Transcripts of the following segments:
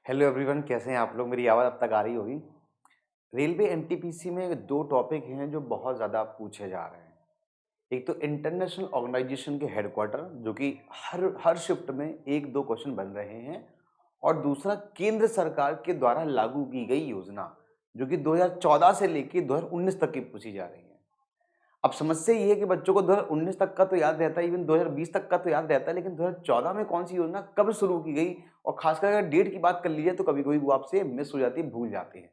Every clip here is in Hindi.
हेलो एवरीवन, कैसे हैं आप लोग। मेरी आवाज़ अब तक आ रही होगी। रेलवे एनटीपीसी में दो टॉपिक हैं जो बहुत ज़्यादा पूछे जा रहे हैं। एक तो इंटरनेशनल ऑर्गेनाइजेशन के हेडक्वार्टर, जो कि हर हर शिफ्ट में एक दो क्वेश्चन बन रहे हैं, और दूसरा केंद्र सरकार के द्वारा लागू की गई योजना, जो कि 2014 से लेकर 2019 तक की पूछी जा रही है। अब समस्या ये है कि बच्चों को 2019 तक का तो याद रहता है, इवन 2020 तक का तो याद रहता है, लेकिन 2014 में कौन सी योजना कब शुरू की गई, और खासकर अगर डेट की बात कर लीजिए तो कभी-कभी वो आपसे मिस हो जाती है, भूल जाते हैं।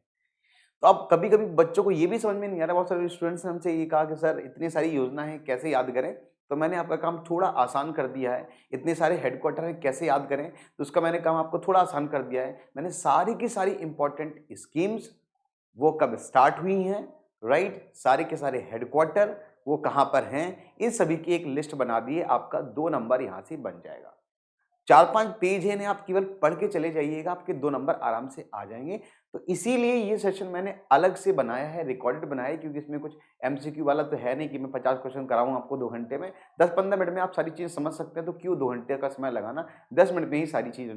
तो अब कभी-कभी बच्चों को ये भी समझ में नहीं आ रहा, बहुत सारे स्टूडेंट्स ने हमसे ये कहा कि सर इतनी सारी योजना है, कैसे याद करें? तो मैंने आपका काम थोड़ा आसान कर दिया है। इतने सारे हेडक्वार्टर हैं, कैसे याद करें? तो उसका मैंने काम आपको थोड़ा आसान कर दिया है। मैंने सारी की सारी इंपॉर्टेंट स्कीम्स, वो कब स्टार्ट हुई हैं, राइट, सारे के सारे हेडक्वार्टर वो कहाँ पर हैं, इन सभी की एक लिस्ट बना दी है। आपका 2 नंबर यहाँ से बन जाएगा। 4-5 पेज है, इन्हें आप केवल पढ़ के चले जाइएगा, आपके 2 नंबर आराम से आ जाएँगे। तो इसीलिए ये सेशन मैंने अलग से बनाया है, रिकॉर्डेड बनाया है, क्योंकि इसमें कुछ एमसीक्यू वाला तो है नहीं कि मैं 50 क्वेश्चन कराऊँ आपको 2 घंटे में। 10-15 मिनट में आप सारी चीज़ें समझ सकते हैं, तो क्यों 2 घंटे का समय लगाना, 10 मिनट में ही सारी चीज़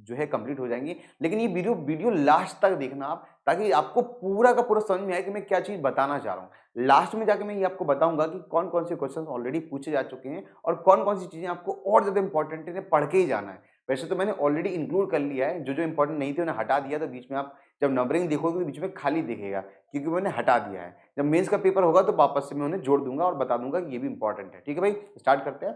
जो है कंप्लीट हो जाएँगी। लेकिन ये वीडियो वीडियो लास्ट तक देखना आप, ताकि आपको पूरा का पूरा समझ में आए कि मैं क्या चीज़ बताना चाह रहा हूँ। लास्ट में जाके मैं ये आपको बताऊँगा कि कौन-कौन से क्वेश्चन ऑलरेडी पूछे जा चुके हैं, और कौन-कौन सी चीज़ें आपको और ज़्यादा इंपॉर्टेंट है, इन्हें पढ़ के ही जाना है। वैसे तो मैंने ऑलरेडी इंक्लूड कर लिया है, जो-जो इंपॉर्टेंट नहीं थे उन्हें हटा दिया, तो बीच में आप जब नंबरिंग देखोगे तो बीच में खाली दिखेगा, क्योंकि मैंने हटा दिया है। जब मेंस का पेपर होगा तो वापस से मैं उन्हें जोड़ दूँगा और बता दूँगा कि ये भी इंपॉर्टेंट है। ठीक है भाई, स्टार्ट करते हैं।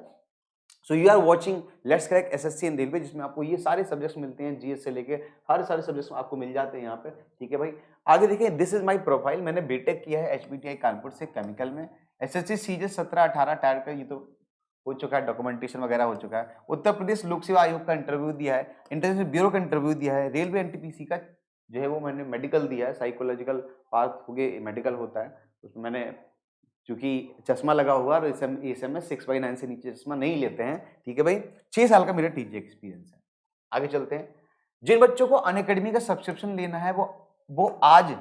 So you are watching let's crack SSC and railway, जिसमें आपको ये सारे सब्जेक्ट्स मिलते हैं, जीएस से लेके हर सारे सब्जेक्ट्स आपको मिल जाते हैं यहाँ पे। ठीक है भाई, आगे देखिए, दिस इज माय प्रोफाइल। मैंने बीटेक किया है एचबीटीआई कानपुर से केमिकल में। एसएससी सीजीएस 17-18 टायर का ये तो हो चुका है, डॉक्यूमेंटेशन वगैरह हो चुका है। उत्तर प्रदेश लोक सेवा आयोग का इंटरव्यू दिया है, इंटरनेशनल ब्यूरो का इंटरव्यू दिया है, रेलवे एनटीपीसी का जो है वो मैंने मेडिकल दिया है, साइकोलॉजिकल पार्ट हो गए, मेडिकल होता है उसमें मैंने, क्योंकि चश्मा लगा हुआ और इस समय 6/9 से नीचे चश्मा नहीं लेते हैं। ठीक है भाई, 6 साल का मेरा टीचिंग एक्सपीरियंस है। आगे चलते हैं। जिन बच्चों को अनअकैडमी का सब्सक्रिप्शन लेना है, वो आज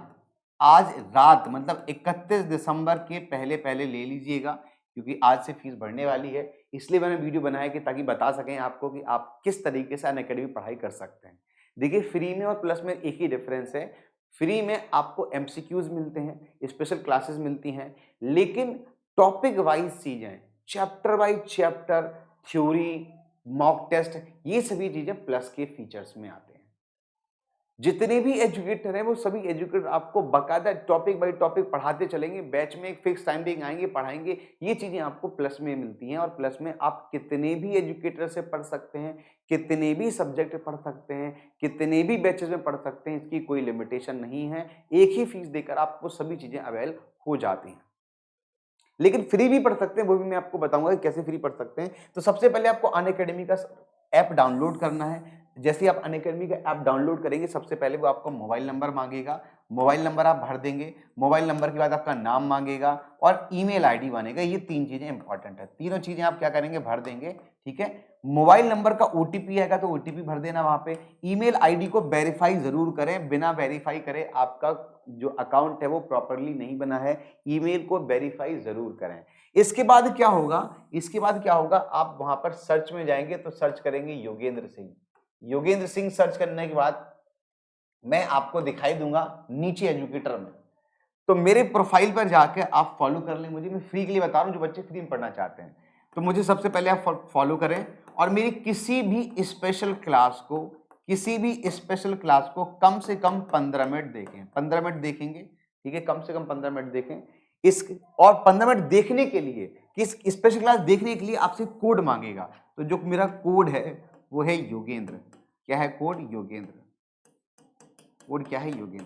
आज रात मतलब 31 दिसंबर के पहले पहले ले लीजिएगा, क्योंकि आज से फीस बढ़ने वाली है। इसलिए मैंने वीडियो बनाया कि ताकि बता सकें आपको कि आप किस तरीके से अनअकैडमी पढ़ाई कर सकते हैं। देखिए, फ्री में और प्लस में एक ही डिफरेंस है। फ्री में आपको एमसीक्यूज मिलते हैं, स्पेशल क्लासेस मिलती हैं, लेकिन टॉपिक वाइज चीजें, chapter wise chapter, theory, mock test, ये सभी चीजें प्लस के फीचर्स में आते हैं। जितने भी एजुकेटर हैं वो सभी एजुकेटर आपको बकायदा टॉपिक बाय टॉपिक पढ़ाते चलेंगे, बैच में एक फिक्स टाइमिंग आएंगे, पढ़ाएंगे। ये चीजें आपको प्लस में मिलती हैं, और प्लस में आप कितने भी एजुकेटर से पढ़ सकते हैं, कितने भी सब्जेक्ट पढ़ सकते हैं, कितने भी बैचेस में पढ़ सकते हैं, इसकी कोई लिमिटेशन नहीं है। एक ही फीस देकर आपको सभी चीजें अवेल हो जाती हैं। लेकिन फ्री भी पढ़ सकते हैं, वो भी मैं आपको बताऊंगा कि कैसे फ्री पढ़ सकते हैं। तो सबसे पहले आपको अनअकैडमी का ऐप डाउनलोड करना है। जैसे ही आप अनअकैडमी का ऐप डाउनलोड करेंगे, सबसे पहले वो आपका मोबाइल नंबर मांगेगा। मोबाइल नंबर आप भर देंगे, मोबाइल नंबर के बाद आपका नाम मांगेगा और ईमेल आईडी मांगेगा। ये 3 चीजें इंपॉर्टेंट है, तीनों चीजें आप क्या करेंगे, भर देंगे। ठीक है, मोबाइल नंबर का ओटीपी आएगा तो ओटीपी भर देना वहां पे। ईमेल आईडी को वेरीफाई जरूर करें, बिना वेरीफाई करे आपका जो अकाउंट है वो प्रॉपरली नहीं बना है। ईमेल को वेरीफाई जरूर करें। इसके बाद क्या होगा, आप वहां पर सर्च में जाएंगे तो सर्च करेंगे योगेंद्र सिंह। योगेंद्र सिंह सर्च करने के बाद मैं आपको दिखाई दूंगा नीचे एजुकेटर में। तो मेरे प्रोफाइल पर जाकर आप फॉलो कर लें मुझे। मैं फ्री के लिए बता रहा हूं, जो बच्चे फ्री में पढ़ना चाहते हैं। तो मुझे सबसे पहले आप फॉलो करें, और मेरी किसी भी स्पेशल क्लास को कम से कम 15 मिनट देखें। 15 मिनट देखेंगे, ठीक है, कम से कम 15 मिनट देखें। इस और 15 मिनट देखने के लिए, किस स्पेशल क्लास देखने के लिए आपसे कोड मांगेगा। तो जो मेरा कोड है वो है योगेंद्र। क्या है कोड? योगेंद्र। कोड क्या है? योगेंद्र।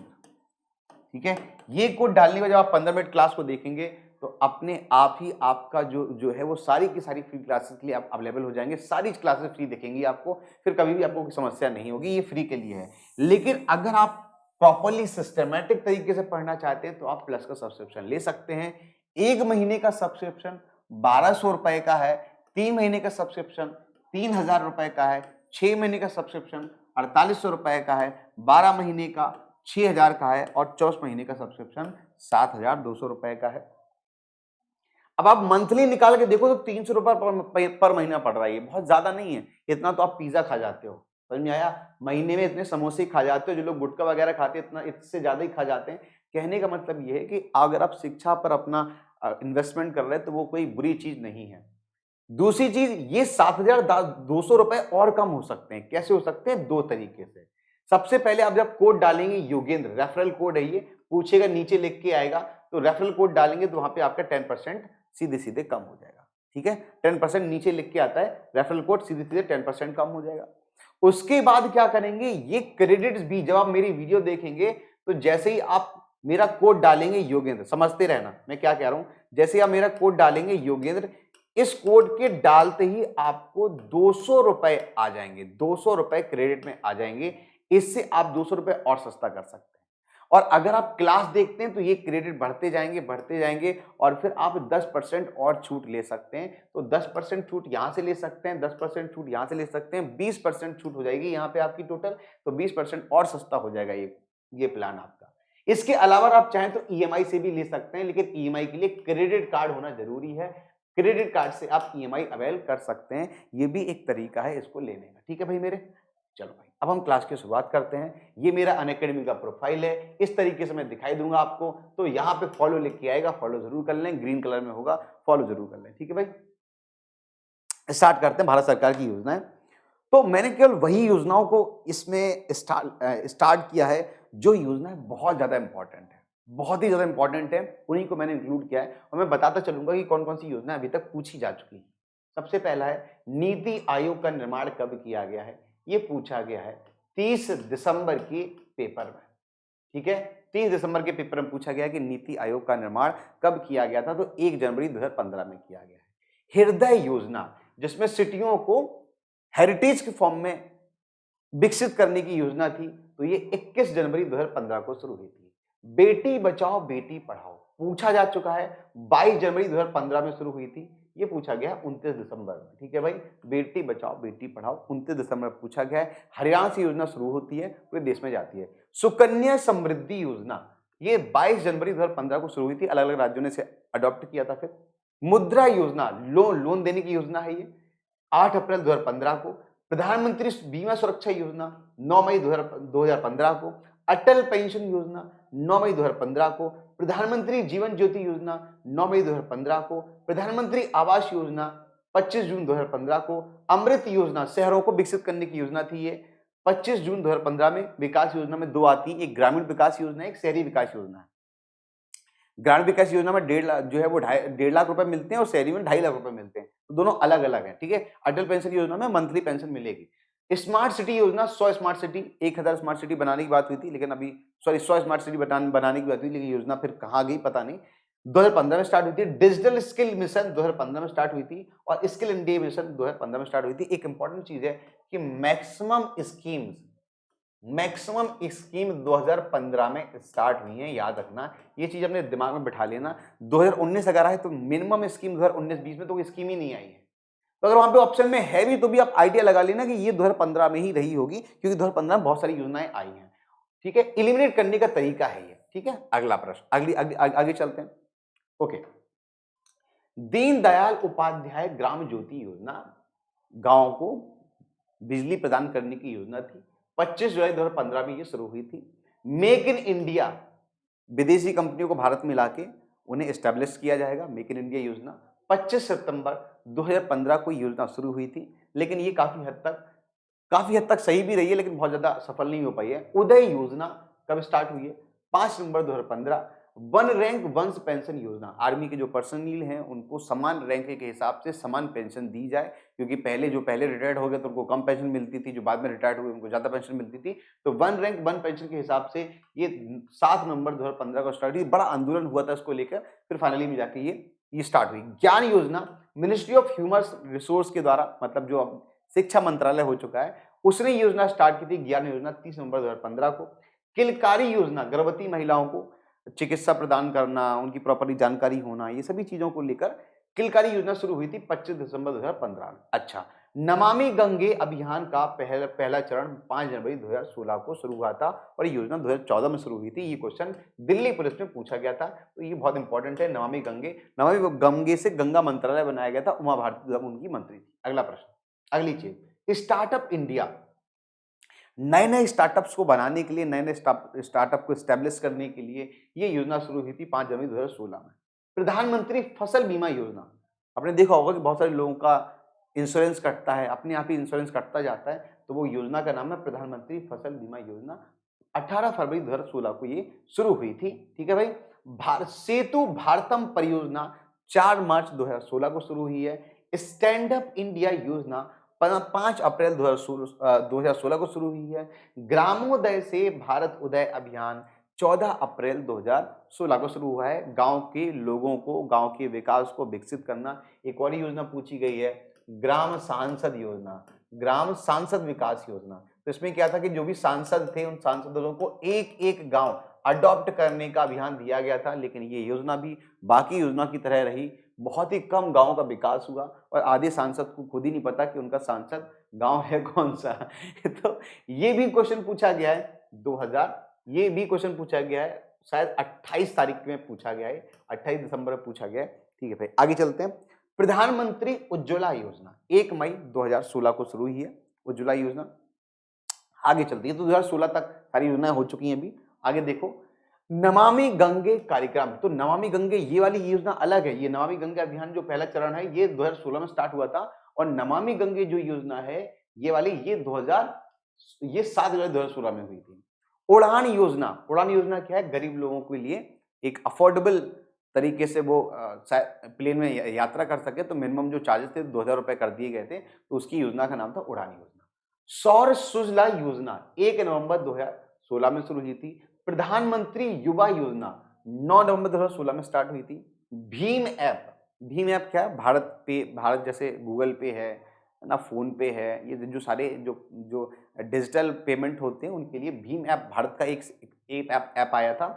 ठीक है, ये कोड डालने के जब आप 15 मिनट क्लास को देखेंगे तो अपने आप ही आपका जो जो है वो सारी की सारी फ्री क्लासेस के लिए आप अवेलेबल हो जाएंगे। सारी क्लासेस फ्री दिखेंगी आपको, फिर कभी भी आपको कोई समस्या नहीं होगी। ये फ्री के लिए है। लेकिन अगर आप प्रॉपरली सिस्टमैटिक तरीके से पढ़ना चाहते हैं तो आप प्लस का सब्सक्रिप्शन ले सकते हैं। 1 महीने का सब्सक्रिप्शन 1200 रुपए का है, 3 महीने का सब्सक्रिप्शन 3000 रुपए का है, 6 महीने का सब्सक्रिप्शन 4800 रुपए का है, 12 महीने का 6000 का है, और 24 महीने का सब्सक्रिप्शन 7200 रुपए का है। अब आप मंथली निकाल के देखो तो 300 रुपए पर महीना पड़ रहा है। ये बहुत ज्यादा नहीं है, इतना तो आप पिज्जा खा जाते हो। समझ में आया? महीने में इतने समोसे खा जाते हो, जो लोग गुटखा वगैरह खाते हैं इतना इससे ज्यादा ही खा जाते हैं। कहने का मतलब ये है कि अगर आप शिक्षा पर अपना इन्वेस्टमेंट कर रहे हैं तो वो कोई बुरी चीज नहीं है। दूसरी चीज, ये 7,200 रुपए और कम हो सकते हैं। कैसे हो सकते हैं? दो तरीके से। सबसे पहले आप जब कोड डालेंगे योगेंद्र, रेफरल कोड है ये, पूछेगा नीचे लिख के आएगा, तो रेफरल कोड डालेंगे तो वहां पे आपका 10% सीधे सीधे कम हो जाएगा। ठीक है, 10% नीचे लिख के आता है, रेफरल कोड सीधे सीधे 10% कम हो जाएगा। उसके बाद क्या करेंगे, ये क्रेडिट्स भी जब आप मेरी वीडियो देखेंगे तो जैसे ही आप मेरा कोड डालेंगे योगेंद्र, समझते रहना मैं क्या कह रहा हूं, जैसे ही आप मेरा कोड डालेंगे योगेंद्र, इस कोड के डालते ही आपको 200 रुपए आ जाएंगे, 200 रुपए क्रेडिट में आ जाएंगे। इससे आप 200 रुपए और सस्ता कर सकते हैं। और अगर आप क्लास देखते हैं तो ये क्रेडिट बढ़ते जाएंगे और फिर आप 10% और छूट ले सकते हैं। तो 10% छूट यहां से ले सकते हैं, 10% छूट यहां से ले सकते हैं, 20% छूट हो जाएगी यहां पे आपकी टोटल। तो 20% और सस्ता हो जाएगा ये प्लान आपका। इसके अलावा आप चाहें तो ईएमआई से भी ले सकते हैं, लेकिन ईएमआई के लिए क्रेडिट कार्ड होना जरूरी है। क्रेडिट कार्ड से आप ईएमआई अवेल कर सकते हैं, ये भी एक तरीका है इसको लेने का। ठीक है भाई मेरे, चलो भाई अब हम क्लास की शुरुआत करते हैं। ये मेरा अनअकैडमी का प्रोफाइल है, इस तरीके से मैं दिखाई दूंगा आपको। तो यहाँ पे फॉलो लिख के आएगा, फॉलो जरूर कर लें, ग्रीन कलर में होगा, फॉलो जरूर कर लें। ठीक है भाई, स्टार्ट करते हैं। भारत सरकार की योजनाएं, तो मैंने केवल वही योजनाओं को इसमें स्टार्ट किया है जो योजनाएं बहुत ज्यादा इंपॉर्टेंट है, बहुत ही ज्यादा इंपॉर्टेंट है, उन्हीं को मैंने इंक्लूड किया है। और मैं बताता चलूंगा कि कौन कौन सी योजनाएं अभी तक पूछी जा चुकी है। सबसे पहला है, नीति आयोग का निर्माण कब किया गया है? ये पूछा गया है 30 दिसंबर के पेपर में। ठीक है, 30 दिसंबर के पेपर में पूछा गया कि नीति आयोग का निर्माण कब किया गया था? तो 1 जनवरी 2015 में किया गया है। हृदय योजना, जिसमें सिटियों को हेरिटेज के फॉर्म में विकसित करने की योजना थी, तो ये 21 जनवरी 2015 को शुरू हुई थी। बेटी बचाओ बेटी पढ़ाओ पूछा जा चुका है, 22 जनवरी 2015 में शुरू हुई थी। ये पूछा गया 29 दिसंबर में। ठीक है भाई, बेटी बचाओ बेटी पढ़ाओ 29 दिसंबर में पूछा गया है। हरियाणा से योजना शुरू होती है, पूरे देश में जाती है। सुकन्या समृद्धि योजना, ये 22 जनवरी 2015 को शुरू हुई थी, अलग अलग राज्यों ने इसे अडॉप्ट किया था। फिर मुद्रा योजना, लोन देने की योजना है ये, 8 अप्रैल 2015 को। प्रधानमंत्री बीमा सुरक्षा योजना 9 मई 2015 को। अटल पेंशन योजना 9 मई 2015 को। प्रधानमंत्री जीवन ज्योति योजना 9 मई 2015 को। प्रधानमंत्री आवास योजना 25 जून 2015 को। अमृत योजना, शहरों को विकसित करने की योजना थी ये, 25 जून 2015 में। विकास योजना में दो आती है, एक ग्रामीण विकास योजना है, एक शहरी विकास योजना है। ग्रामीण विकास योजना में 1.5 जो है वो 1.5 लाख रुपए मिलते हैं और शहरी में 2.5 लाख रुपए मिलते हैं, तो दोनों अलग अलग है। ठीक है, अटल पेंशन योजना में मंथली पेंशन मिलेगी। स्मार्ट सिटी योजना, 100 स्मार्ट सिटी, 1000 स्मार्ट सिटी बनाने की बात हुई थी, लेकिन अभी 100 स्मार्ट सिटी बनाने की बात हुई, लेकिन योजना फिर कहाँ गई पता नहीं। 2015 में स्टार्ट हुई थी। डिजिटल स्किल मिशन 2015 में स्टार्ट हुई थी, और स्किल इंडिया मिशन 2015 में स्टार्ट हुई थी। एक इंपॉर्टेंट चीज है कि मैक्सिमम स्कीम 2015 में स्टार्ट हुई है, याद रखना, ये चीज अपने दिमाग में बिठा लेना। 2019 अगर है तो मिनिमम स्कीम 2019-20 में तो कोई स्कीम ही नहीं आई है। तो अगर वहां पे ऑप्शन में है भी तो भी आप आइडिया लगा लेना कि ये 2015 में ही रही होगी, क्योंकि 2015 में बहुत सारी योजनाएं आई हैं। ठीक है, इलिमिनेट करने का तरीका है ये। ठीक है, अगला प्रश्न, आगे चलते हैं। ओके, दीनदयाल उपाध्याय ग्राम ज्योति योजना गांव को बिजली प्रदान करने की योजना थी। 25 जुलाई 2015 में ये शुरू हुई थी। मेक इन इंडिया, विदेशी कंपनियों को भारत में लाके उन्हें एस्टेब्लिश किया जाएगा, मेक इन इंडिया योजना। 25 सितंबर 2015 को योजना शुरू हुई थी, लेकिन ये काफी हद तक सही भी रही है, लेकिन बहुत ज्यादा सफल नहीं हो पाई है। उदय योजना कब स्टार्ट हुई है? 5 नवंबर 2015। वन रैंक वंश पेंशन योजना, आर्मी के जो पर्सनल हैं उनको समान रैंक के हिसाब से समान पेंशन दी जाए, क्योंकि पहले रिटायर्ड हो गए तो उनको कम पेंशन मिलती थी, जो बाद में रिटायर्ड हुए उनको ज्यादा पेंशन मिलती थी। तो वन रैंक वन पेंशन के हिसाब से ये 7 नवंबर 2015 को स्टार्ट हुई। बड़ा आंदोलन हुआ था इसको लेकर, फिर फाइनली में जाके ये स्टार्ट हुई। ज्ञान योजना, मिनिस्ट्री ऑफ ह्यूमन रिसोर्स के द्वारा, मतलब जो अब शिक्षा मंत्रालय हो चुका है, उसने योजना स्टार्ट की थी, ज्ञान योजना, 30 नवंबर 2015 को। किलकारी योजना, गर्भवती महिलाओं को चिकित्सा प्रदान करना, उनकी प्रॉपर्ली जानकारी होना, ये सभी चीजों को लेकर किलकारी योजना शुरू हुई थी 25 दिसंबर 2015 में। अच्छा, नमामि गंगे अभियान का पहला चरण 5 जनवरी 2016 को शुरू हुआ था, और ये योजना 2014 में शुरू हुई थी। ये क्वेश्चन दिल्ली पुलिस में पूछा गया था, तो ये बहुत इंपॉर्टेंट है। नमामि गंगे से गंगा मंत्रालय बनाया गया था, उमा भारती उनकी मंत्री थी। अगला प्रश्न, अगली चीज, स्टार्टअप इंडिया नए नए स्टार्टअप्स को बनाने के लिए, नए नए स्टार्टअप को स्टैब्लिश करने के लिए ये योजना शुरू हुई थी 5 जनवरी 2016 में। प्रधानमंत्री फसल बीमा योजना, आपने देखा होगा कि बहुत सारे लोगों का इंश्योरेंस कटता है, अपने आप ही इंश्योरेंस कटता जाता है, तो वो योजना का नाम है प्रधानमंत्री फसल बीमा योजना। 18 फरवरी 2016 को ये शुरू हुई थी। ठीक है भाई। सेतु भारतम परियोजना 4 मार्च 2016 को शुरू हुई है। स्टैंड अप इंडिया योजना 5 अप्रैल 2016 को शुरू हुई है। ग्रामोदय से भारत उदय अभियान 14 अप्रैल 2016 को शुरू हुआ है। गांव के लोगों को, गांव के विकास को विकसित करना। एक और योजना पूछी गई है, ग्राम सांसद योजना, ग्राम सांसद विकास योजना। तो इसमें क्या था कि जो भी सांसद थे उन सांसदों को एक एक गांव अडॉप्ट करने का अभियान दिया गया था, लेकिन ये योजना भी बाकी योजना की तरह रही। बहुत ही कम गांवों का विकास हुआ और आधे सांसद को खुद ही नहीं पता कि उनका सांसद गांव है कौन सा। तो ये भी क्वेश्चन पूछा गया है 2000, ये भी क्वेश्चन पूछा गया है शायद 28 तारीख में पूछा गया है, 28 दिसंबर में पूछा गया है। ठीक है भाई, आगे चलते हैं। प्रधानमंत्री उज्ज्वला योजना 1 मई 2016 को शुरू हुई है उज्ज्वला योजना। आगे चलती है, तो 2016 तक सारी योजनाएं हो चुकी हैं। अभी आगे देखो, नमामि गंगे कार्यक्रम। तो नमामि गंगे ये वाली योजना अलग है। ये नमामि गंगे अभियान जो पहला चरण है ये 2016 में स्टार्ट हुआ था, और नमामि गंगे जो योजना है ये वाली ये 7 जुलाई 2016 में हुई थी। उड़ान योजना, उड़ान योजना क्या है, गरीब लोगों के लिए एक अफोर्डेबल तरीके से वो प्लेन में यात्रा कर सके, तो मिनिमम जो चार्जेस थे 2000 रुपए कर दिए गए थे, तो उसकी योजना का नाम था उड़ान योजना। सौर सुजला योजना 1 नवंबर 2016 में शुरू हुई थी। प्रधानमंत्री युवा योजना 9 नवंबर 2016 में स्टार्ट हुई थी। भीम ऐप, भीम ऐप क्या है, भारत पे, भारत जैसे गूगल पे है ना, फोन पे है, ये जो सारे जो जो डिजिटल पेमेंट होते हैं उनके लिए भीम ऐप भारत का एक ऐप आया था।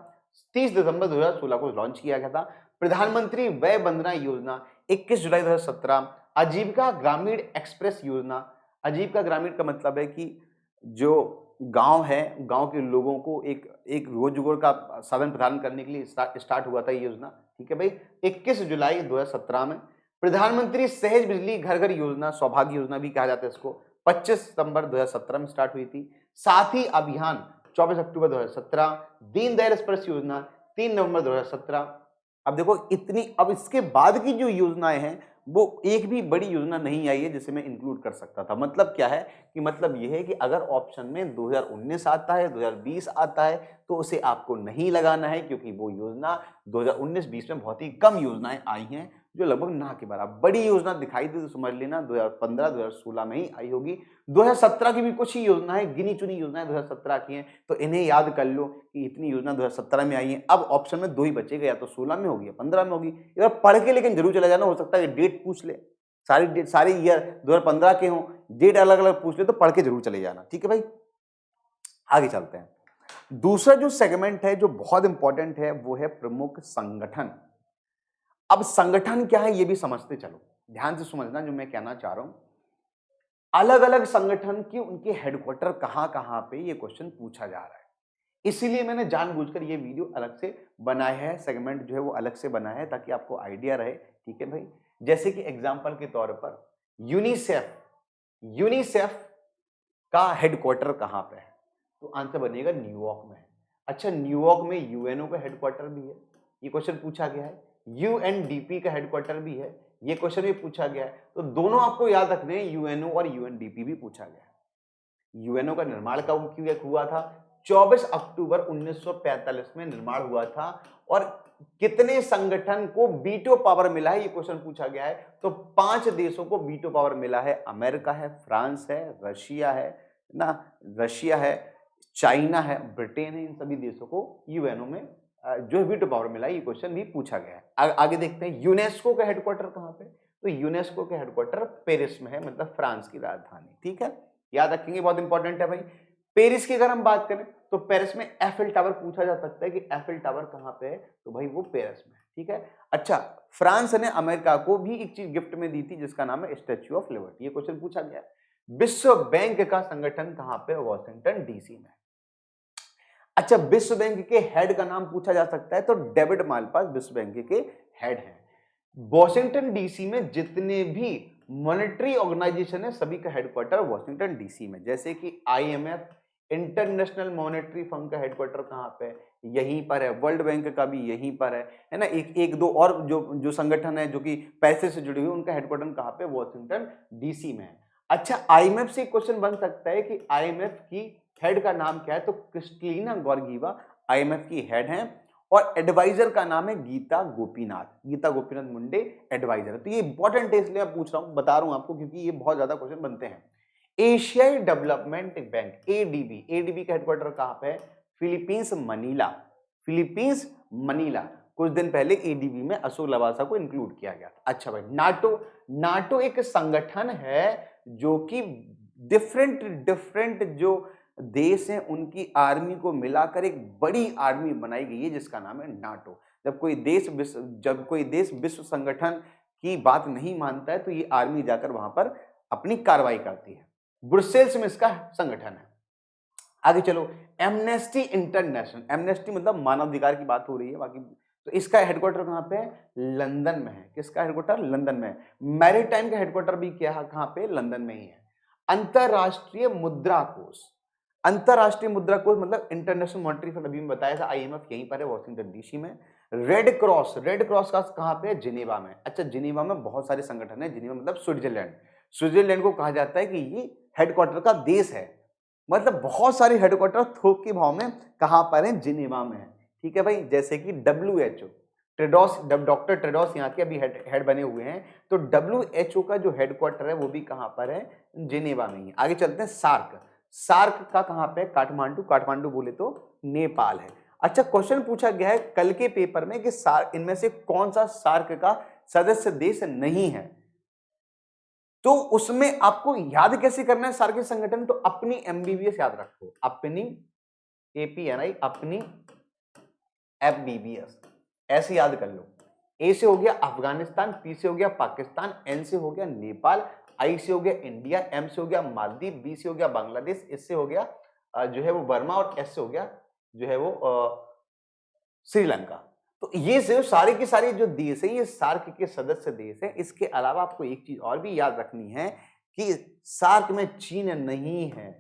30 दिसंबर 2016 को लॉन्च किया गया था। प्रधानमंत्री वय वंदना योजना 21 जुलाई 2017। आजीविका ग्रामीण एक्सप्रेस योजना, आजीविका ग्रामीण का मतलब है कि जो गांव है, गांव के लोगों को एक रोजगार का साधन प्रदान करने के लिए स्टार्ट हुआ था ये योजना। ठीक है भाई, 21 जुलाई 2017 में। प्रधानमंत्री सहज बिजली घर घर योजना, सौभाग्य योजना भी कहा जाता है इसको, 25 सितंबर 2017 में स्टार्ट हुई थी। साथी अभियान 24 अक्टूबर 2017। दीनदयाल स्पर्श योजना 3 नवंबर 2017। अब देखो इतनी, अब इसके बाद की जो योजनाएं हैं वो एक भी बड़ी योजना नहीं आई है जिसे मैं इंक्लूड कर सकता था। मतलब क्या है कि मतलब यह है कि अगर ऑप्शन में 2019 आता है, 2020 आता है, तो उसे आपको नहीं लगाना है, क्योंकि वो योजना 2019-20 में बहुत ही कम योजनाएं आई हैं जो लगभग ना के बराबर। बड़ी योजना दिखाई दी तो समझ लेना 2015-2016 में ही आई होगी। 2017 की भी कुछ ही योजनाएं, गिनी चुनी योजनाएं 2017 की हैं, तो इन्हें याद कर लो कि इतनी योजना 2017 में आई है। अब ऑप्शन में 2 ही बचेगा, या तो 16 में होगी या 15 में होगी। एक बार पढ़ के लेकिन जरूर चला जाना, हो सकता है डेट पूछ ले, सारी डेट, सारे ईयर 2015 के हों, डेट अलग अलग पूछ ले, तो पढ़ के जरूर चले जाना। ठीक है भाई, आगे चलते हैं। दूसरा जो सेगमेंट है जो बहुत इंपॉर्टेंट है वो है प्रमुख संगठन। अब संगठन क्या है ये भी समझते चलो, ध्यान से समझना जो मैं कहना चाह रहा हूं। अलग अलग संगठन की उनके हेडक्वार्टर कहां कहां पे ये क्वेश्चन पूछा जा रहा है, इसीलिए मैंने जानबूझकर ये वीडियो अलग से बनाया है, सेगमेंट जो है वो अलग से बनाया है ताकि आपको आइडिया रहे। ठीक है भाई, जैसे कि एग्जांपल के तौर पर यूनिसेफ, यूनिसेफ का हेडक्वार्टर कहां पे है, तो आंसर बनेगा न्यूयॉर्क में है। अच्छा, न्यूयॉर्क में यूएनओ का हेडक्वार्टर भी है, ये क्वेश्चन पूछा गया है। यूएनडीपी का हेडक्वार्टर भी है, ये क्वेश्चन भी पूछा गया है। तो दोनों आपको याद रखने हैं, यूएनओ और यूएनडीपी भी पूछा गया है। यूएनओ का निर्माण कब हुआ था, 24 अक्टूबर 1945 में निर्माण हुआ था। और कितने संगठन को वीटो पावर मिला है, ये क्वेश्चन पूछा गया है। तो 5 देशों को वीटो पावर मिला है, अमेरिका है, फ्रांस है, रशिया है ना, रशिया है, चाइना है, ब्रिटेन है, इन सभी देशों को यूएनओ में जो वीटो पावर मिला है, ये क्वेश्चन भी पूछा गया है। आगे देखते हैं, यूनेस्को का हेडक्वार्टर कहां पे, तो यूनेस्को का हेडक्वार्टर पेरिस में है, मतलब फ्रांस की राजधानी। ठीक है, याद रखेंगे, बहुत इंपॉर्टेंट है भाई। पेरिस की अगर हम बात करें तो पेरिस में एफिल टावर पूछा जा सकता है कि एफिल टावर कहां पे है, तो भाई वो पेरिस में है। ठीक है। अच्छा, फ्रांस ने अमेरिका को भी एक चीज गिफ्ट में दी थी जिसका नाम है स्टैच्यू ऑफ लिबर्टी, ये क्वेश्चन पूछा गया है। विश्व बैंक का संगठन कहां पे, वॉशिंगटन डीसी में। अच्छा, विश्व बैंक के हेड का नाम पूछा जा सकता है, तो डेविड मालपास विश्व बैंक के हेड हैं। वॉशिंगटन डीसी में जितने भी मॉनेटरी ऑर्गेनाइजेशन है सभी का हेडक्वार्टर वॉशिंगटन डीसी में, जैसे कि आईएमएफ, इंटरनेशनल मॉनेटरी फंड का हेडक्वार्टर कहाँ पे है? यहीं पर है। वर्ल्ड बैंक का भी यहीं पर है ना। एक दो और जो जो संगठन है जो कि पैसे से जुड़े हुए, उनका हेडक्वार्टर कहाँ पे? वॉशिंगटन डीसी में है। अच्छा, आईएमएफ से क्वेश्चन बन सकता है कि आईएमएफ की हेड का नाम क्या है? तो क्रिस्टलिना गॉर्गीवा आईएमएफ की हेड है और एडवाइजर का नाम है गीता गोपीनाथ। गीता गोपीनाथ मुंडे एडवाइजर है। तो ये इंपॉर्टेंट है, इसलिए मैं पूछ रहा हूं, बता रहा हूं आपको, क्योंकि ये बहुत ज्यादा क्वेश्चन बनते हैं। एशियाई डेवलपमेंट बैंक एडीबी, एडीबी का हेडक्वार्टर कहां पे है? Philippines Manila. Philippines Manila. कुछ दिन पहले एडीबी में अशोक लवासा को इंक्लूड किया गया था। अच्छा भाई, नाटो, नाटो एक संगठन है जो कि डिफरेंट डिफरेंट जो देश हैं उनकी आर्मी को मिलाकर एक बड़ी आर्मी बनाई गई है जिसका नाम है नाटो। जब कोई देश विश्व संगठन की बात नहीं मानता है तो ये आर्मी जाकर वहां पर अपनी कार्रवाई करती है। ब्रुसेल्स में इसका संगठन है। आगे चलो, एमनेस्टी इंटरनेशनल। एमनेस्टी मतलब मानवाधिकार की बात हो रही है बाकी। तो इसका हेडक्वार्टर कहां पे है? लंदन में है। किसका हेडक्वार्टर? लंदन में है। मैरीटाइम का हेडक्वार्टर भी क्या है? कहां पे? लंदन में ही है। अंतरराष्ट्रीय मुद्रा कोष, अंतरराष्ट्रीय मुद्रा कोष मतलब इंटरनेशनल मॉनेटरी फंड, अभी मैं बताया था, आईएमएफ यहीं पर है वॉशिंगटन डीसी में। रेड क्रॉस, रेड क्रॉस का कहां पे है? जिनेवा में। अच्छा, जिनेवा में बहुत सारे संगठन है। जिनेवा मतलब स्विट्जरलैंड। स्विट्जरलैंड को कहा जाता है कि ये हेडक्वार्टर का देश है। मतलब बहुत सारे हेडक्वार्टर थोक के भाव में कहां पर है? जिनेवा में है। ठीक है भाई, जैसे कि WHO, ट्रेडोस, डॉक्टर ट्रेडोस यहाँ के अभी हेड बने हुए हैं। तो WHO का जो हेडक्वार्टर है वो भी कहां पर है? जिनेवा में ही। आगे चलते हैं, सार्क। सार्क का कहां पे? काठमांडू। काठमांडू बोले तो नेपाल है। अच्छा, क्वेश्चन पूछा गया है कल के पेपर में कि सार्क इनमें से कौन सा सार्क का सदस्य देश नहीं है? तो उसमें आपको याद कैसे करना है सार्क के संगठन? तो अपनी एमबीबीएस याद रखो, अपनी APNI, अपनी FBBS ऐसे याद कर लो। ए से हो गया अफगानिस्तान, पी से हो गया पाकिस्तान, एन से हो गया नेपाल, आई से हो गया इंडिया, एम से हो गया मालदीव, बी से हो गया बांग्लादेश, एस से हो गया जो है वो बर्मा, और एस से हो गया जो है वो श्रीलंका। तो ये सिर्फ सारे के सारे जो देश है ये सार्क के सदस्य देश हैं। इसके अलावा आपको एक चीज और भी याद रखनी है कि सार्क में चीन नहीं है।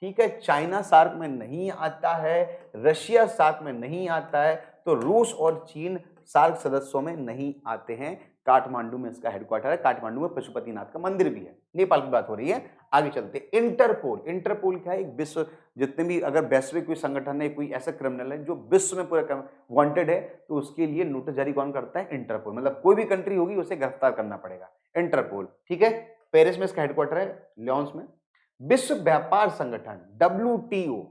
ठीक है, चाइना सार्क में नहीं आता है, रशिया सार्क में नहीं आता है, तो रूस और चीन सार्क सदस्यों में नहीं आते हैं। काठमांडू में इसका हेडक्वार्टर है। काठमांडू में पशुपतिनाथ का मंदिर भी है। नेपाल की बात हो रही है। आगे चलते, इंटरपोल। इंटरपोल क्या है? एक विश्व, जितने भी अगर वैश्विक कोई संगठन है, कोई ऐसा क्रिमिनल है जो विश्व में पूरा वांटेड है, तो उसके लिए नोटिस जारी कौन करता है? इंटरपोल। मतलब कोई भी कंट्री होगी उसे गिरफ्तार करना पड़ेगा। इंटरपोल, ठीक है। पेरिस में इसका हेडक्वार्टर है, लियोन्स में। विश्व व्यापार संगठन WTO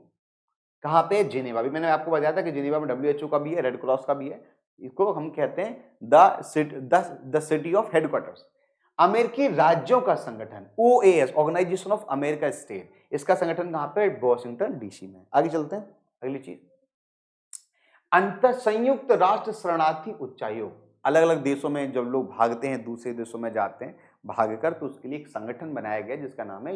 कहां पे? जिनेवा। भी मैंने आपको बताया था कि जिनेवा में WHO का भी है, रेड क्रॉस का भी है। इसको हम कहते हैं द सिटी ऑफ हेडक्वार्टर्स। अमेरिकी राज्यों का संगठन OAS, organisation of America state, इसका संगठन कहां पे? वॉशिंगटन डीसी में। आगे चलते हैं, अगली चीज, अंतर संयुक्त राष्ट्र शरणार्थी उच्चायोग। अलग अलग देशों में जब लोग भागते हैं, दूसरे देशों में जाते हैं भागकर, तो उसके लिए एक संगठन बनाया गया जिसका नाम है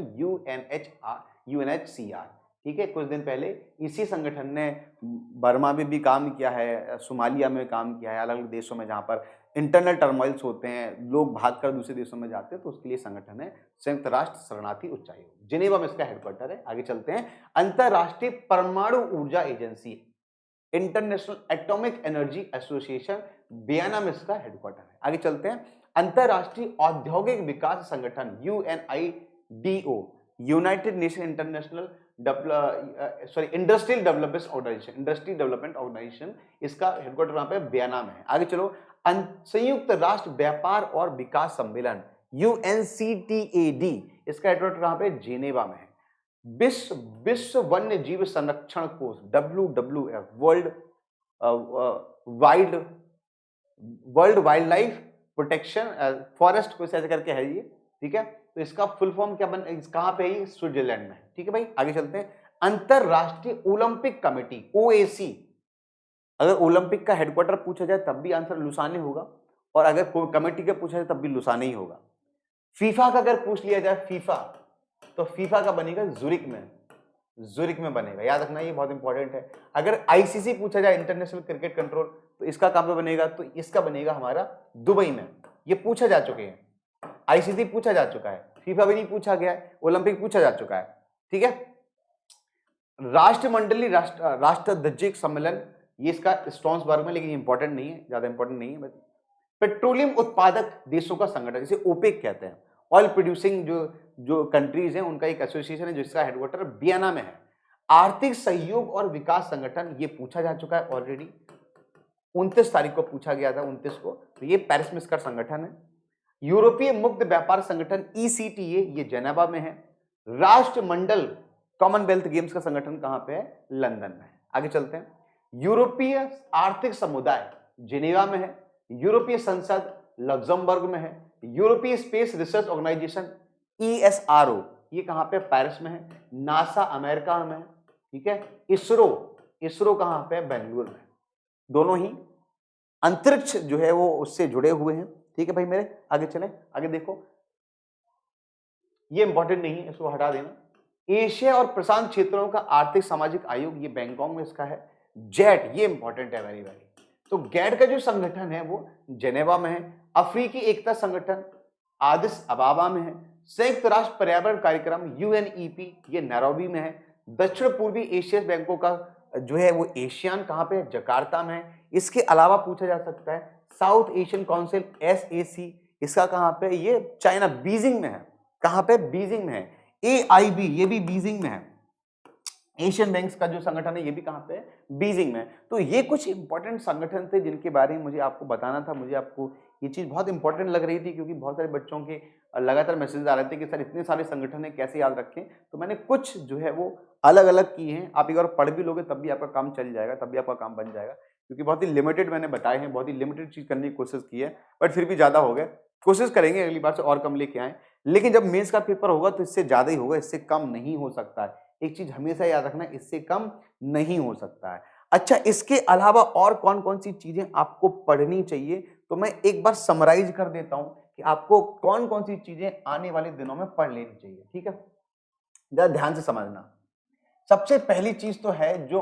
UNHCR। ठीक है, कुछ दिन पहले इसी संगठन ने बर्मा में भी काम किया है, सोमालिया में काम किया है, अलग अलग देशों में जहां पर इंटरनल टर्मोइल्स होते हैं, लोग भागकर दूसरे देशों में जाते हैं, तो उसके लिए संगठन है संयुक्त राष्ट्र शरणार्थी उच्चायोग। जिनेवा में इसका हेडक्वार्टर है। आगे चलते हैं, अंतरराष्ट्रीय परमाणु ऊर्जा agency, international atomic energy association, Vienna में इसका हेडक्वार्टर है। आगे चलते हैं, अंतरराष्ट्रीय औद्योगिक विकास संगठन UNIDO, United nation international industrial development organisation, industrial development organisation, इसका हेडक्वार्टर वहां पे वियना में है। आगे चलो, संयुक्त राष्ट्र व्यापार और विकास सम्मेलन UNCTAD, इसका हेडक्वार्टर कहां पे? जिनेवा में है। विश्व वन्य जीव संरक्षण कोष WWF, world wild life protection forest कुछ ऐसे करके है ये। ठीक है, तो इसका फुल फॉर्म क्या कहां पे है? स्विट्जरलैंड में। ठीक है भाई, आगे चलते हैं, अंतरराष्ट्रीय ओलंपिक कमेटी OAC। अगर ओलंपिक का हेडक्वार्टर पूछा जाए तब भी आंसर लुसाने होगा, और अगर कोई कमेटी का पूछा जाए तब भी लुसाने ही होगा। फीफा का अगर पूछ लिया जाए, फीफा, तो फीफा का बनेगा जुरिक में, जुरिक में बनेगा। याद रखना, ये बहुत इंपॉर्टेंट है। अगर ICC पूछा जाए, इंटरनेशनल क्रिकेट कंट्रोल, तो इसका कहां पे बनेगा? तो इसका बनेगा हमारा दुबई में। ये पूछा जा चुके हैं, ICC पूछा जा चुका है, फीफा भी नहीं पूछा गया है, ओलंपिक पूछा जा चुका है। ठीक है, राष्ट्रमंडली राष्ट्रध्वजिक सम्मेलन, ये इसका स्ट्रॉन्सबर्ग में, लेकिन इंपॉर्टेंट नहीं है, ज्यादा इंपॉर्टेंट नहीं है बस। पेट्रोलियम उत्पादक देशों का संगठन, जिसे ओपेक कहते हैं, ऑयल प्रोड्यूसिंग जो जो कंट्रीज हैं उनका एक एसोसिएशन है जिसका हेडक्वार्टर वियना में है। आर्थिक सहयोग और विकास संगठन, ये पूछा जा चुका है ऑलरेडी, 29 तारीख को पूछा गया था, 29 को, तो ये पेरिस में इसका संगठन है। यूरोपीय मुक्त व्यापार संगठन ईसीटीए, ये जेनेवा में है। राष्ट्रमंडल कॉमनवेल्थ गेम्स का संगठन कहां पे है? लंदन में है। आगे चलते हैं। यूरोपीय आर्थिक समुदाय जिनेवा में है। यूरोपीय संसद लग्जमबर्ग में है। यूरोपीय स्पेस रिसर्च ऑर्गेनाइजेशन ईएसआरओ, ये कहां पे? पेरिस में है। नासा अमेरिका में है, ठीक है। इसरो, इसरो कहां पे? बेंगलुरु में। दोनों ही अंतरिक्ष जो है वो उससे जुड़े हुए हैं, ठीक है भाई मेरे। आगे चलें, आगे देखो, ये इंपॉर्टेंट नहीं है, इसको हटा देना। एशिया और प्रशांत क्षेत्रों का आर्थिक सामाजिक आयोग, ये बैंकॉक में इसका है। जेट, ये इंपॉर्टेंट है वेरी वेरी। तो गैट का जो संगठन है वो जेनेवा में है। अफ्रीकी एकता संगठन आदिस अबाबा में है। संयुक्त राष्ट्र पर्यावरण कार्यक्रम यूएनईपी, ये नैरोबी में है। दक्षिण पूर्वी एशिया बैंकों का जो है वो एशियान कहां पे है? जकार्ता में है। इसके अलावा पूछा जा सकता है साउथ एशियन काउंसिल एसएसी, इसका कहां पे? ये चाइना बीजिंग में है। कहां पे? बीजिंग में है। एआईबी, ये भी बीजिंग में है। एशियन बैंक्स का जो संगठन है ये भी कहां पे है? बीजिंग में। तो ये कुछ इंपॉर्टेंट संगठन थे जिनके बारे में मुझे आपको बताना था। मुझे आपको ये चीज बहुत इंपॉर्टेंट लग रही थी क्योंकि बहुत सारे बच्चों के लगातार मैसेज आ रहे थे कि सर इतने सारे संगठन है कैसे याद रखें। तो मैंने कुछ जो है वो अलग अलग किए हैं। आप एक बार पढ़ भी लोगे तब भी आपका काम चल जाएगा, तब भी आपका काम बन जाएगा, क्योंकि बहुत ही लिमिटेड मैंने बताए हैं, बहुत ही लिमिटेड चीज करने की कोशिश की है, बट फिर भी ज्यादा हो गए। कोशिश करेंगे अगली बार से और कम लेके आए, लेकिन जब मेंस का पेपर होगा तो इससे ज्यादा ही होगा, इससे कम नहीं हो सकता है। एक चीज हमेशा याद रखना, इससे कम नहीं हो सकता है। अच्छा, इसके अलावा और कौन कौन सी चीजें आपको पढ़नी चाहिए, तो मैं एक बार समराइज कर देता हूं कि आपको कौन कौन सी चीजें आने वाले दिनों में पढ़ लेनी चाहिए, ठीक है। जरा ध्यान से समझना। सबसे पहली चीज तो है जो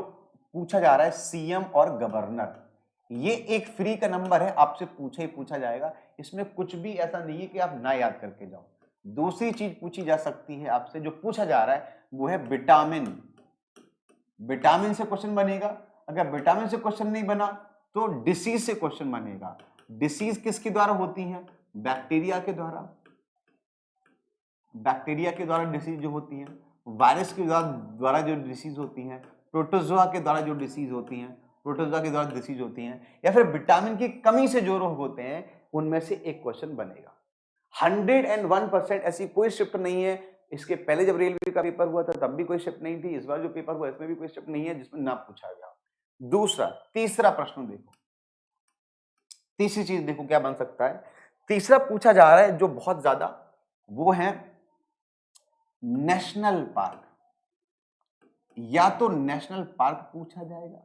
पूछा जा रहा है, सीएम और गवर्नर। ये एक फ्री का नंबर है, आपसे पूछा ही पूछा जाएगा। इसमें कुछ भी ऐसा नहीं है कि आप ना याद करके जाओ। दूसरी चीज पूछी जा सकती है आपसे, जो पूछा जा रहा है वो है विटामिन। विटामिन से क्वेश्चन बनेगा। अगर विटामिन से क्वेश्चन नहीं बना तो डिसीज से क्वेश्चन बनेगा। डिसीज किसके द्वारा होती है? बैक्टीरिया के द्वारा। बैक्टीरिया के द्वारा डिसीज जो होती है, वायरस के द्वारा जो डिसीज होती है, प्रोटोजोआ के द्वारा जो डिसीज होती है, प्रोटोजोआ के द्वारा डिसीज होती हैं, या फिर विटामिन की कमी से जो रोग होते हैं, उनमें से एक क्वेश्चन बनेगा। 101% ऐसी कोई शिफ्ट नहीं है। इसके पहले जब रेलवे का पेपर हुआ था तब भी कोई शिफ्ट नहीं थी, इस बार जो पेपर हुआ इसमें भी कोई शिफ्ट नहीं है जिसमें ना पूछा गया। दूसरा, तीसरा प्रश्न देखो, तीसरी चीज देखो क्या बन सकता है। तीसरा पूछा जा रहा है जो बहुत ज्यादा, वो है नेशनल पार्क। या तो नेशनल पार्क पूछा जाएगा,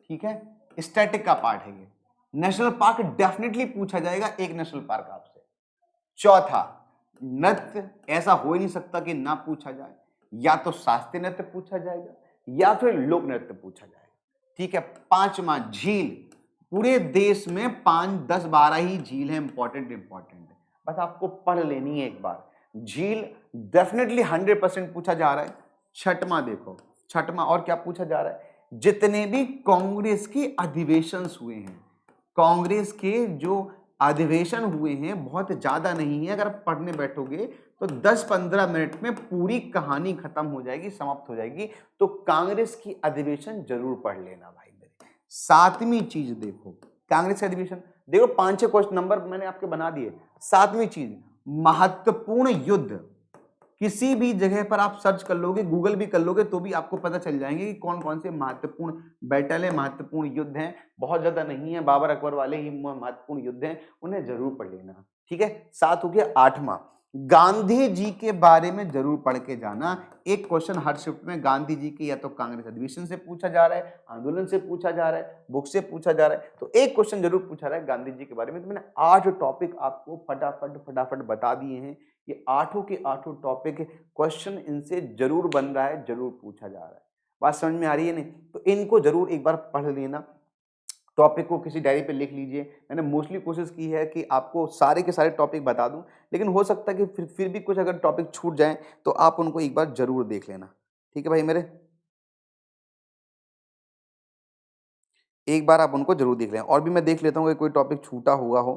ठीक है, स्टैटिक का पार्ट है ये। नेशनल पार्क डेफिनेटली पूछा जाएगा, एक नेशनल पार्क आपसे। चौथा, नृत्य, ऐसा हो ही नहीं सकता कि ना पूछा जाए। या तो शास्त्रीय नृत्य पूछा जाएगा या फिर लोक नृत्य पूछा जाएगा, ठीक है। पांचवा, झील। पूरे देश में 5, 10, 12 ही झील है, इंपॉर्टेंट इंपॉर्टेंट है, बस आपको पढ़ लेनी है एक बार। झील डेफिनेटली 100% पूछा जा रहा है। छठवां देखो, छठवां और क्या पूछा जा रहा है, जितने भी कांग्रेस के अधिवेशन हुए हैं, कांग्रेस के जो अधिवेशन हुए हैं बहुत ज्यादा नहीं है, अगर आप पढ़ने बैठोगे तो 10-15 मिनट में पूरी कहानी खत्म हो जाएगी, समाप्त हो जाएगी। तो कांग्रेस की अधिवेशन जरूर पढ़ लेना भाई मेरे। सातवीं चीज देखो, कांग्रेस के अधिवेशन देखो, 5-6 क्वेश्चन नंबर मैंने आपके बना दिए। सातवीं चीज, महत्वपूर्ण युद्ध। किसी भी जगह पर आप सर्च कर लोगे, गूगल भी कर लोगे, तो भी आपको पता चल जाएंगे कि कौन कौन से महत्वपूर्ण बैटल है, महत्वपूर्ण युद्ध हैं। बहुत ज्यादा नहीं है, बाबर अकबर वाले ही महत्वपूर्ण युद्ध हैं, उन्हें जरूर पढ़ लेना, ठीक है। 7 हो गया। 8वां, गांधी जी के बारे में जरूर पढ़ के जाना। एक क्वेश्चन हर शिफ्ट में गांधी जी के या तो कांग्रेस अधिवेशन से पूछा जा रहा है, आंदोलन से पूछा जा रहा है, बुक से पूछा जा रहा है, तो एक क्वेश्चन जरूर पूछा रहा है गांधी जी के बारे में। तो मैंने 8 टॉपिक आपको फटाफट फटाफट बता दिए हैं। ये 8 के 8 टॉपिक क्वेश्चन इनसे जरूर बन रहा है, जरूर पूछा जा रहा है। बात समझ में आ रही है नहीं? तो इनको जरूर एक बार पढ़ लेना, टॉपिक को किसी डायरी पे लिख लीजिए। मैंने मोस्टली कोशिश की है कि आपको सारे के सारे टॉपिक बता दूं, लेकिन हो सकता है कि फिर भी कुछ अगर टॉपिक छूट जाएं तो आप उनको एक बार जरूर देख लेना, ठीक है भाई मेरे। एक बार आप उनको जरूर देख लें। और भी मैं देख लेता हूँ कि कोई टॉपिक छूटा हुआ हो,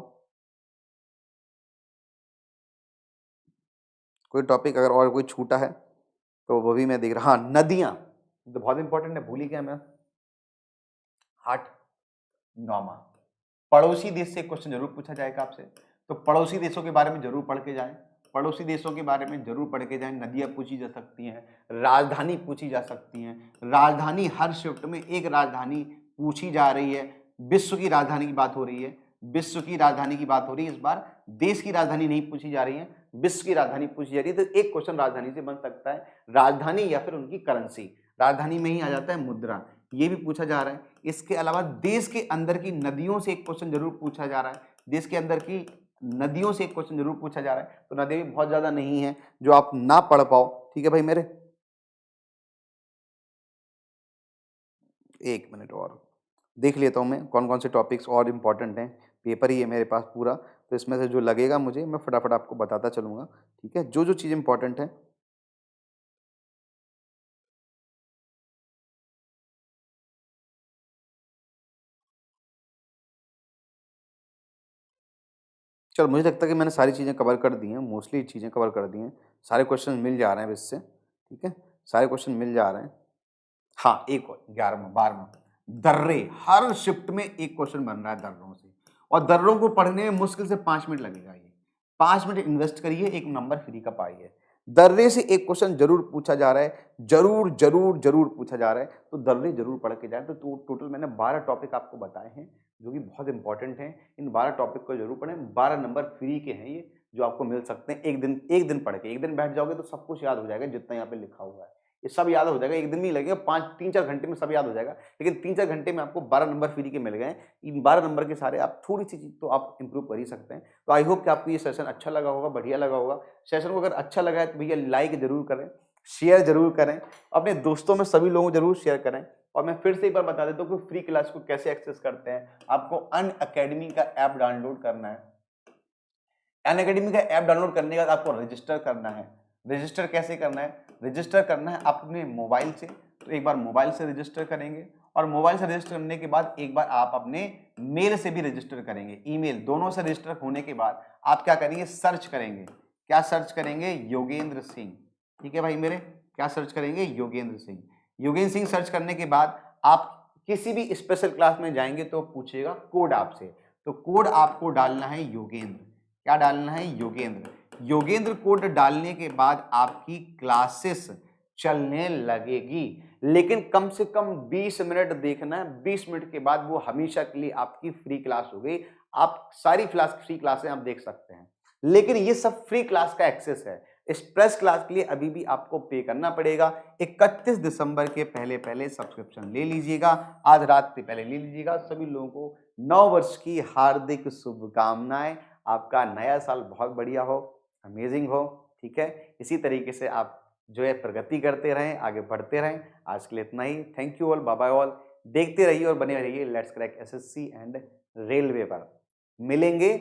कोई टॉपिक अगर और कोई छूटा है तो वो भी मैं देख रहा। हाँ, नदियाँ तो बहुत इंपॉर्टेंट है, भूल ही गया मैं। 8 9वां, पड़ोसी देश से क्वेश्चन जरूर पूछा जाएगा आपसे, तो पड़ोसी देशों के बारे में जरूर पढ़ के जाएं। पड़ोसी देशों के बारे में जरूर पढ़ के जाएं। नदियां पूछी जा सकती हैं, राजधानी पूछी जा सकती हैं। राजधानी हर शिफ्ट में एक राजधानी पूछी जा रही है। विश्व की राजधानी की बात हो रही है, विश्व की राजधानी की बात हो रही है। इस बार देश की राजधानी नहीं पूछी जा रही है, विश्व की राजधानी पूछी जा रही है। तो एक क्वेश्चन राजधानी से बन सकता है, राजधानी या फिर उनकी करेंसी। राजधानी में ही आ जाता है मुद्रा, ये भी पूछा जा रहा है। इसके अलावा देश के अंदर की नदियों से एक क्वेश्चन जरूर पूछा जा रहा है, देश के अंदर की नदियों से एक क्वेश्चन जरूर पूछा जा रहा है। तो नदियां भी बहुत ज्यादा नहीं है जो आप ना पढ़ पाओ, ठीक है भाई मेरे। एक मिनट और देख लेता हूं मैं कौन कौन से टॉपिक्स और इम्पोर्टेंट हैं। पेपर ही है मेरे पास पूरा, तो इसमें से जो लगेगा मुझे मैं फटाफट आपको बताता चलूंगा, ठीक है, जो जो चीज़ इंपॉर्टेंट है। चलो, मुझे लगता है कि मैंने सारी चीज़ें कवर कर दी हैं, मोस्टली चीज़ें कवर कर दी हैं। सारे क्वेश्चन मिल जा रहे हैं इससे, ठीक है, सारे क्वेश्चन मिल जा रहे हैं। हाँ, एक और 11वां 12वां, दर्रे। हर शिफ्ट में एक क्वेश्चन बन रहा है दर्रों से, और दर्रों को पढ़ने में मुश्किल से 5 मिनट लगेगा। ये 5 मिनट इन्वेस्ट करिए, एक नंबर फ्री का पाइए। दर्रे से एक क्वेश्चन जरूर पूछा जा रहा है, जरूर जरूर जरूर पूछा जा रहा है। तो दर्रे जरूर पढ़ के जाए। तो टोटल मैंने 12 टॉपिक आपको बताए हैं जो कि बहुत इंपॉर्टेंट हैं। इन 12 टॉपिक को जरूर पढ़ें। 12 नंबर फ्री के हैं ये, जो आपको मिल सकते हैं एक दिन पढ़ के। एक दिन बैठ जाओगे तो सब कुछ याद हो जाएगा जितना यहाँ पे लिखा हुआ है। ये सब याद हो जाएगा, एक दिन नहीं लगेगा, 3-4 घंटे में सब याद हो जाएगा। लेकिन 3-4 घंटे में आपको 12 नंबर फ्री के मिल गए। इन 12 नंबर के सारे आप थोड़ी सी चीज तो आप इंप्रूव कर ही सकते हैं। तो आई होप कि आपको ये सेशन अच्छा लगा होगा, बढ़िया लगा होगा। सेशन को अगर अच्छा लगा है तो भैया लाइक जरूर करें, शेयर जरूर करें, अपने दोस्तों में सभी लोगों को जरूर शेयर करें। और मैं फिर से एक बार बता देता हूँ कि फ्री क्लास को कैसे एक्सेस करते हैं। आपको अनअकैडमी का ऐप डाउनलोड करना है। अनअकैडमी का ऐप डाउनलोड करने के बाद आपको रजिस्टर करना है। रजिस्टर कैसे करना है? रजिस्टर करना है अपने मोबाइल से। तो एक बार मोबाइल से रजिस्टर करेंगे, और मोबाइल से रजिस्टर करने के बाद एक बार आप अपने मेल से भी रजिस्टर करेंगे। ईमेल दोनों से रजिस्टर होने के बाद आप क्या करेंगे? सर्च करेंगे। क्या सर्च करेंगे? योगेंद्र सिंह। ठीक है भाई मेरे, क्या सर्च करेंगे? योगेंद्र सिंह। योगेंद्र सिंह सर्च करने के बाद आप किसी भी स्पेशल क्लास में जाएंगे तो पूछेगा कोड आपसे। तो कोड आपको डालना है योगेंद्र। क्या डालना है? योगेंद्र। योगेंद्र कोड डालने के बाद आपकी क्लासेस चलने लगेगी। लेकिन कम से कम 20 मिनट देखना है। 20 मिनट के बाद वो हमेशा के लिए आपकी फ्री क्लास हो गई। आप सारी फ्री क्लासें आप देख सकते हैं। लेकिन ये सब फ्री क्लास का एक्सेस है। एक्सप्रेस क्लास के लिए अभी भी आपको पे करना पड़ेगा। 31 दिसंबर के पहले पहले सब्सक्रिप्शन ले लीजिएगा। आज रात से पहले ले लीजिएगा। सभी लोगों को नव वर्ष की हार्दिक शुभकामनाएं। आपका नया साल बहुत बढ़िया हो, अमेजिंग हो, ठीक है। इसी तरीके से आप जो है प्रगति करते रहें, आगे बढ़ते रहें। आज के लिए इतना ही। Thank you all, bye bye all. देखते रहिए और बने रहिए let's crack SSC and railway पर। मिलेंगे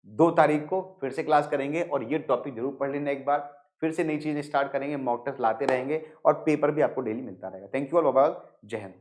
2 तारीख को, फिर से क्लास करेंगे। और ये टॉपिक जरूर पढ़ लेना एक बार। फिर से नई चीजें स्टार्ट करेंगे, मॉक टेस्ट लाते रहेंगे, और पेपर भी आपको डेली मिलता रहेगा। Thank you all, bye bye, जय हिंद।